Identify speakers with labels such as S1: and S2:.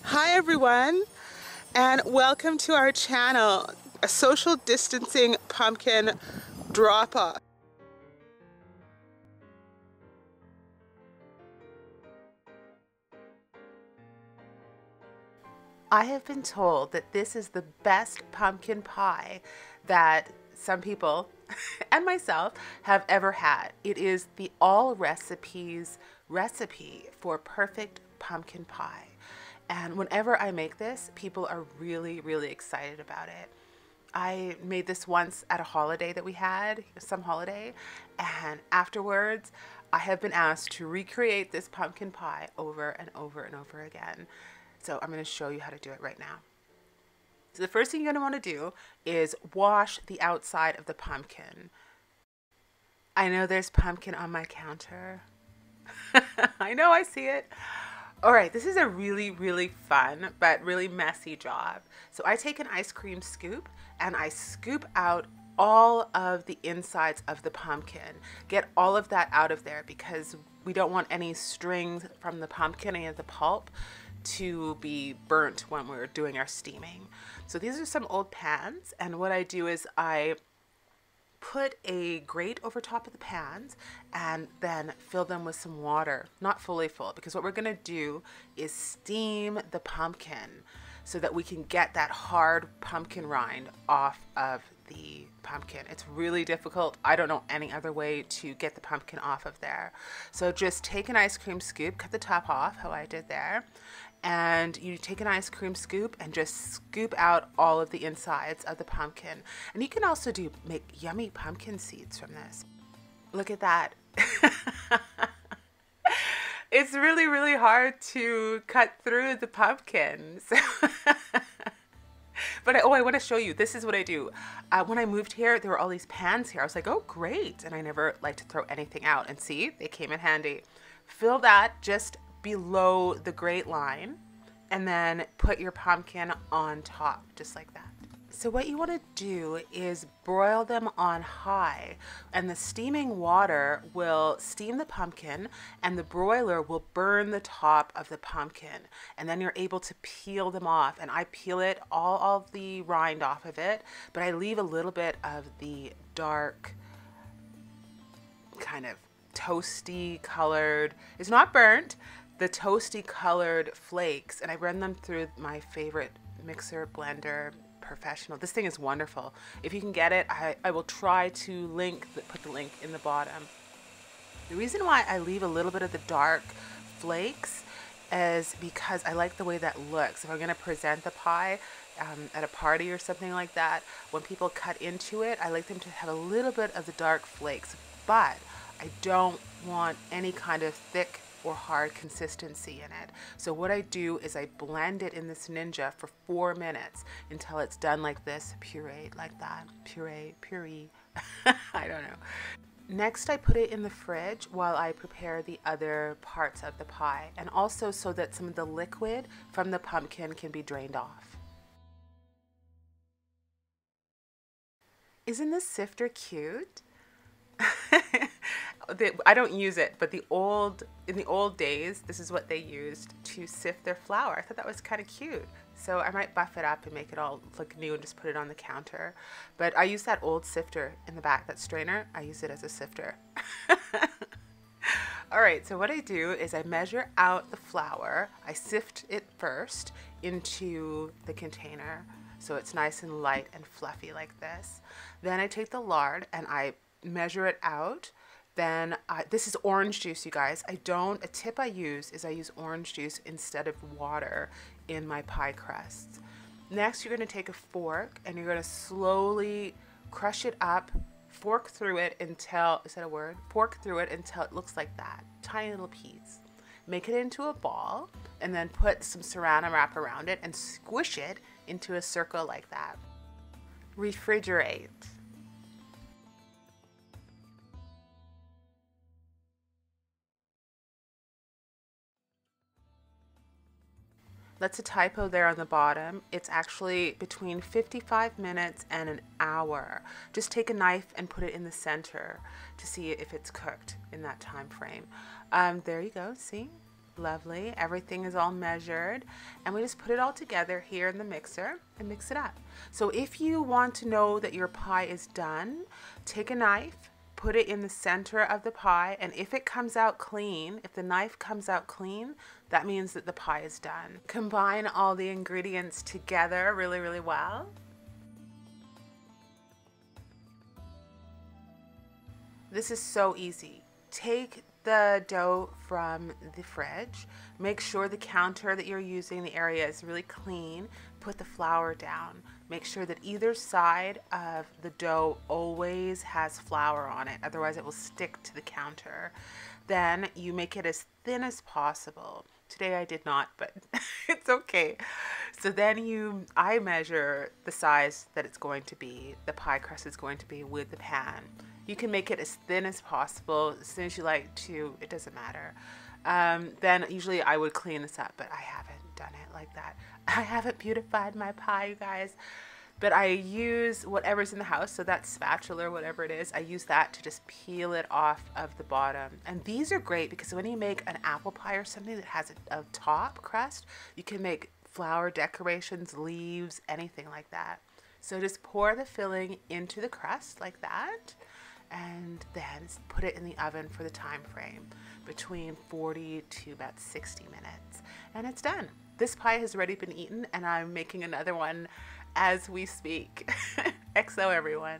S1: Hi everyone, and welcome to our channel, a social distancing pumpkin drop-off. I have been told that this is the best pumpkin pie that some people and myself have ever had. It is the Allrecipes recipe for perfect pumpkin pie. And whenever I make this, people are really excited about it. I made this once at a holiday that we had, some holiday, and afterwards I have been asked to recreate this pumpkin pie over and over and over again. So I'm going to show you how to do it right now. So the first thing you're going to want to do is wash the outside of the pumpkin. I know there's pumpkin on my counter. I know, I see it. All right, this is a really fun but really messy job. So I take an ice cream scoop and I scoop out all of the insides of the pumpkin. Get all of that out of there because we don't want any strings from the pumpkin, any of the pulp, to be burnt when we're doing our steaming. So these are some old pans, and what I do is I put a grate over top of the pans and then fill them with some water, not fully full, because what we're going to do is steam the pumpkin so that we can get that hard pumpkin rind off of the pumpkin. It's really difficult. I don't know any other way to get the pumpkin off of there. So just take an ice cream scoop, cut the top off, how I did there, and you take an ice cream scoop and just scoop out all of the insides of the pumpkin. And you can also make yummy pumpkin seeds from this. Look at that. It's really hard to cut through the pumpkins. But I want to show you, this is what I do. When I moved here, there were all these pans here. I was like, oh, great. And I never like to throw anything out. And see, they came in handy. Fill that just below the grate line and then put your pumpkin on top, just like that. So what you want to do is broil them on high, and the steaming water will steam the pumpkin and the broiler will burn the top of the pumpkin, and then you're able to peel them off. And I peel it, all the rind off of it, but I leave a little bit of the dark kind of toasty colored, it's not burnt, the toasty colored flakes, and I run them through my favorite mixer blender professional. This thing is wonderful. If you can get it, I will try to put the link in the bottom. The reason why I leave a little bit of the dark flakes is because I like the way that looks. If I'm going to present the pie at a party or something like that, when people cut into it, I like them to have a little bit of the dark flakes, but I don't want any kind of thick or hard consistency in it. So what I do is I blend it in this Ninja for 4 minutes until it's done like this, pureed like that, puree, I don't know. Next, I put it in the fridge while I prepare the other parts of the pie, and also so that some of the liquid from the pumpkin can be drained off. Isn't this sifter cute? I don't use it, but in the old days, this is what they used to sift their flour. I thought that was kind of cute. So I might buff it up and make it all look new and just put it on the counter. But I use that old sifter in the back, that strainer. I use it as a sifter. All right, so what I do is I measure out the flour. I sift it first into the container so it's nice and light and fluffy like this. Then I take the lard and I measure it out. Then this is orange juice, you guys. A tip I use is I use orange juice instead of water in my pie crusts. Next, you're going to take a fork and you're going to slowly crush it up, fork through it until, is that a word? Fork through it until it looks like that, tiny little piece. Make it into a ball and then put some saran wrap around it and squish it into a circle like that. Refrigerate. That's a typo there on the bottom. It's actually between 55 minutes and an hour. Just take a knife and put it in the center to see if it's cooked in that time frame. There you go, see? Lovely. Everything is all measured. And we just put it all together here in the mixer and mix it up. So if you want to know that your pie is done, take a knife, put it in the center of the pie, and if it comes out clean, if the knife comes out clean, that means that the pie is done. Combine all the ingredients together really, really well. This is so easy. Take the dough from the fridge. Make sure the counter that you're using, the area, is really clean. Put the flour down. Make sure that either side of the dough always has flour on it, otherwise it will stick to the counter. Then you make it as thin as possible. Today I did not, but it's okay. So then I measure the size that it's going to be, the pie crust is going to be with the pan. You can make it as thin as possible, as soon as you like to, it doesn't matter. Then usually I would clean this up, but I haven't done it like that. I haven't beautified my pie, you guys. But I use whatever's in the house, so that spatula or whatever it is, I use that to just peel it off of the bottom. And these are great because when you make an apple pie or something that has a top crust, you can make flower decorations, leaves, anything like that. So just pour the filling into the crust like that, and then put it in the oven for the time frame between 40 to about 60 minutes, and it's done. This pie has already been eaten, and I'm making another one as we speak. XO everyone.